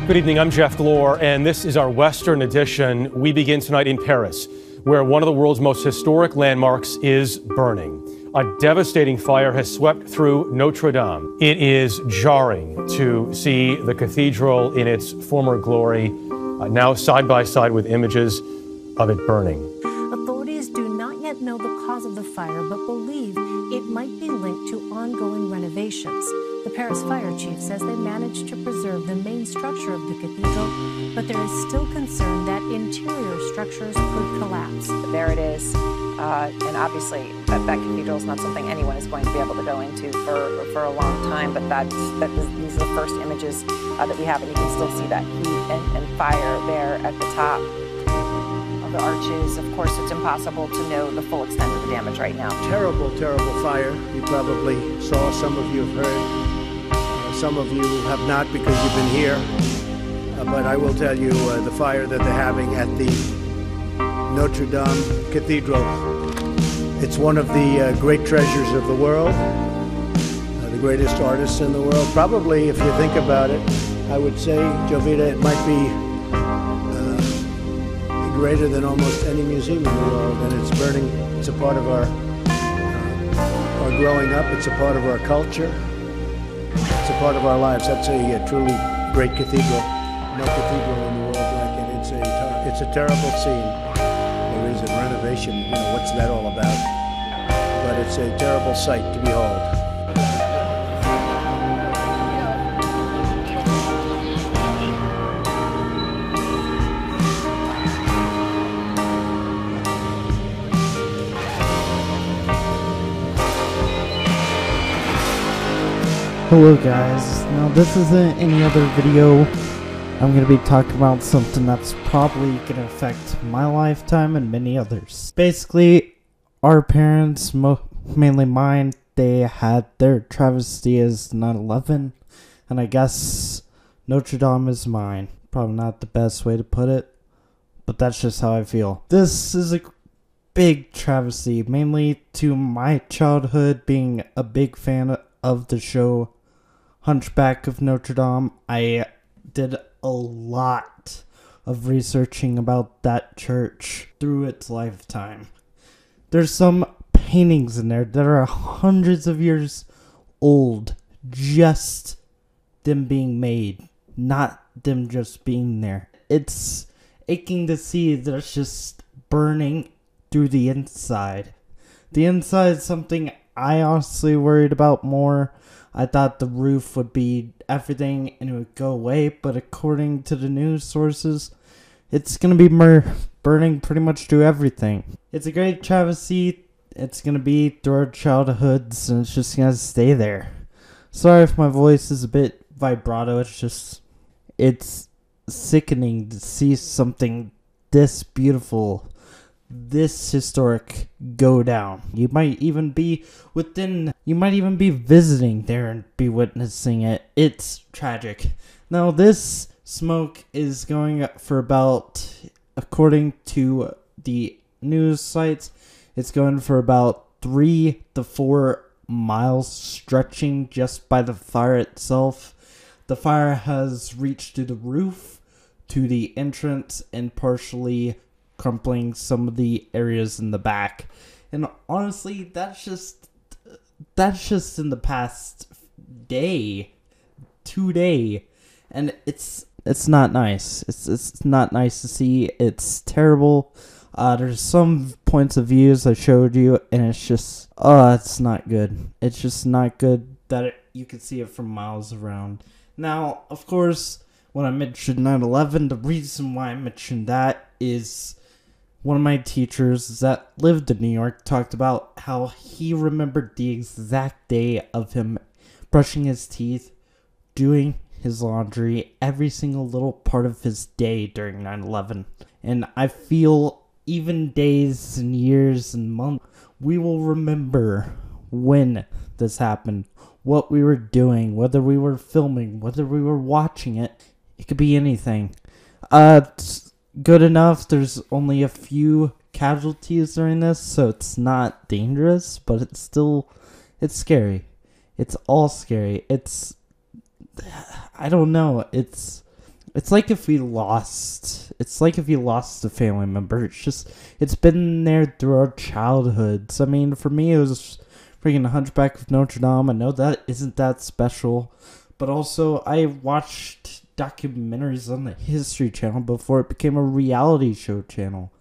Good evening, I'm Jeff Glor, and this is our Western edition. We begin tonight in Paris, where one of the world's most historic landmarks is burning. A devastating fire has swept through Notre Dame. It is jarring to see the cathedral in its former glory, now side by side with images of it burning. Authorities do not yet know the cause of the fire, but believe it might be linked to ongoing renovations. The Paris fire chief says they managed to preserve the main structure of the cathedral, but there is still concern that interior structures could collapse. There it is, and obviously that cathedral is not something anyone is going to be able to go into for a long time, but these are the first images that we have, and you can still see that heat and fire there at the top of the arches. Of course, it's impossible to know the full extent of the damage right now. Terrible, terrible fire. You probably saw, some of you have heard. Some of you have not because you've been here. But I will tell you the fire that they're having at the Notre Dame Cathedral. It's one of the great treasures of the world, the greatest artists in the world. Probably, if you think about it, I would say, Jovita, it might be greater than almost any museum in the world, and it's burning. It's a part of our growing up. It's a part of our culture. It's a part of our lives. That's a truly great cathedral. No cathedral in the world like it. It's a terrible scene. There is a renovation. You know, what's that all about? But it's a terrible sight to behold. Hello guys, now this isn't any other video. I'm going to be talking about something that's probably going to affect my lifetime and many others. Basically, our parents, mainly mine, they had their travesty as 9/11, and I guess Notre Dame is mine. Probably not the best way to put it, but that's just how I feel. This is a big travesty, mainly to my childhood, being a big fan of the show Hunchback of Notre Dame. I did a lot of researching about that church through its lifetime. There's some paintings in there that are hundreds of years old, just them being made, not them just being there. It's aching to see that it's just burning through the inside. The inside is something I honestly worried about more. I thought the roof would be everything and it would go away, but according to the news sources, it's going to be burning pretty much through everything. It's a great travesty. It's going to be through our childhoods, and it's just going to stay there. Sorry if my voice is a bit vibrato. It's sickening to see something this beautiful, this historic go down. You might even be visiting there and be witnessing it. It's tragic. Now this smoke is going for about, according to the news sites, it's going for about 3 to 4 miles, stretching just by the fire itself. The fire has reached to the roof, to the entrance, and partially crumpling some of the areas in the back. And honestly, that's just in the past day, 2 days, and it's not nice. It's not nice to see. It's terrible. There's some points of views I showed you, and it's just, it's not good. It's just not good that you can see it from miles around. Now, of course, when I mentioned 9/11, the reason why I mentioned that is one of my teachers that lived in New York talked about how he remembered the exact day of him brushing his teeth, doing his laundry, every single little part of his day during 9/11. And I feel even days and years and months, we will remember when this happened, what we were doing, whether we were filming, whether we were watching it. It could be anything. It's good enough. There's only a few casualties during this, so it's not dangerous, but it's scary. It's all scary. I don't know. it's like if we lost a family member. It's been there through our childhoods. I mean, for me, it was freaking Hunchback of Notre Dame. I know that isn't that special, but also I watched documentaries on the History Channel before it became a reality show channel.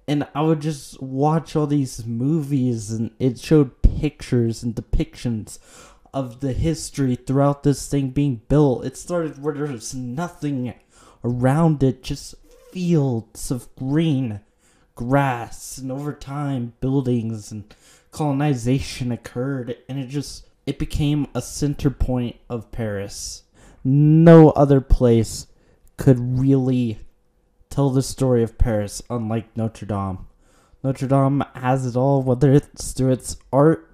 And I would just watch all these movies, and it showed pictures and depictions of the history throughout this thing being built. It started where there was nothing around it, just fields of green grass, and over time buildings and colonization occurred, and it became a center point of Paris. No other place could really tell the story of Paris unlike Notre Dame. Notre Dame has it all, whether it's through its art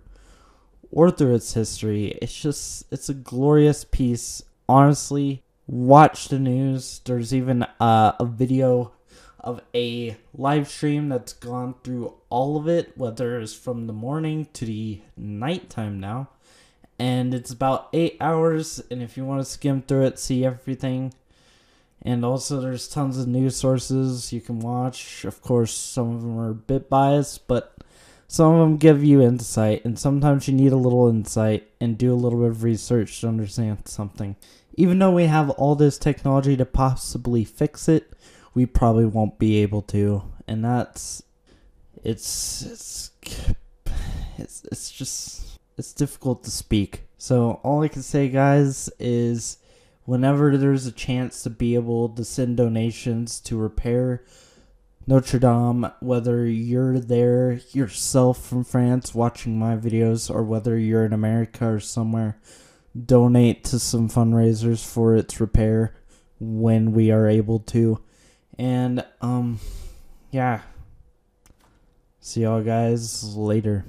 or through its history. It's a glorious piece. Honestly, watch the news. There's even a video of a live stream that's gone through all of it, whether it's from the morning to the nighttime now. And it's about 8 hours, and if you want to skim through it, see everything. And also there's tons of news sources you can watch. Of course, some of them are a bit biased, but some of them give you insight, and sometimes you need a little insight and do a little bit of research to understand something. Even though we have all this technology to possibly fix it, we probably won't be able to. And it's difficult to speak. So all I can say, guys, is whenever there's a chance to be able to send donations to repair Notre Dame, whether you're there yourself from France watching my videos, or whether you're in America or somewhere, donate to some fundraisers for its repair when we are able to. And, yeah. See y'all guys later.